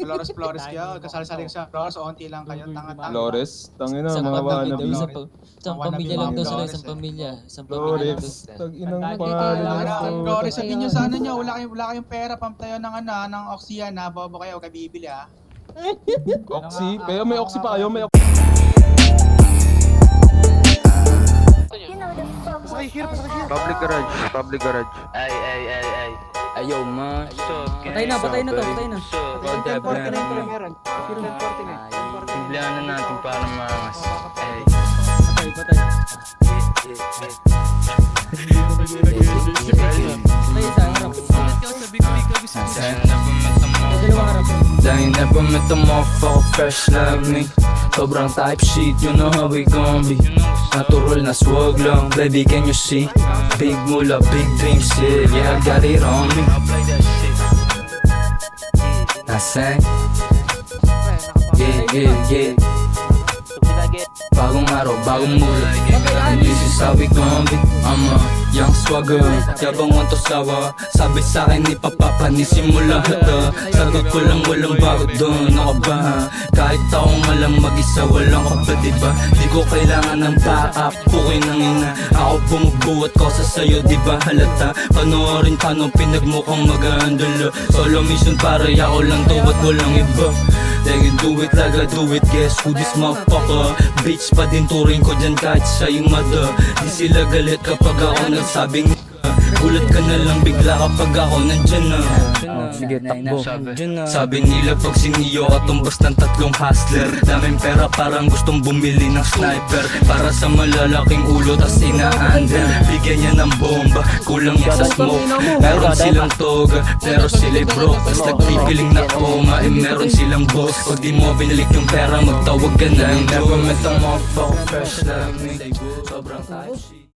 Flores kayo, kasali-sali sa Flores, onti lang kayo, tanga-tanga. Flores, tangina Isang mga pamilya daw, wannabe. isang pamilya lang daw sila, isang pamilya. Isang pamilya lang daw. Flores, tag-inang Tandaan pangalan nyo, na to. Flores, sabihin nyo sa ano nyo, wala kayong pera, pampayo ng ano, ng oxyan ha, bobo kayo, huwag kayo bibili ha. Oxy, pero may oxy pa kayo, may Public garage. Ay. Ayaw ma. Patay na to, patay na. Tignan na natin para maangas. Ay. Patay. Patay sa harap. Dalawang harap. They never met a motherfucker fresh like me. Sobrang type shit, you know how we gon' be. Natural na swag lang, baby can you see? Big mula, big dreams, yeah, I got it on me. I sang, yeah. Bagong araw, bagong mula. And this is how we gon' be. I'm a young swagger, yabang want to sawa. Sabi sa'kin ni Papa, nisimula hata. Sagot ko lang walang bago doon, ako ba ha? Kahit taong alam mag-isa, walang ka ba diba? Di ko kailangan ng backup, kukoy ng ina. Ako bumubuhat ko sa sayo, diba halata? Panoorin tanong pinagmukhang mag-aandala. Solo mission para ako lang to, ba't walang iba? They can do it like I do it, guess who this motherfucker? Bitch pa din turing ko dyan kahit siya yung mother. Di sila galit kapag ako nagsabing gulat ka na lang bigla kapag ako nandyan na. Sige takbo, sabi nila pag siniyo ka tumbas ng tatlong hustler. Daming pera parang gustong bumili ng sniper. Para sa malalaking ulo tas ina-under. Bigyan niya ng bomba, kulang yan sa smoke. Meron silang toga, pero sila'y broke. Tas nagpipiling na oma, meron silang boss. Pag di mo binalik yung pera, magtawag ka na. Never met a motherfucker fresh like me. Sobrang type shit.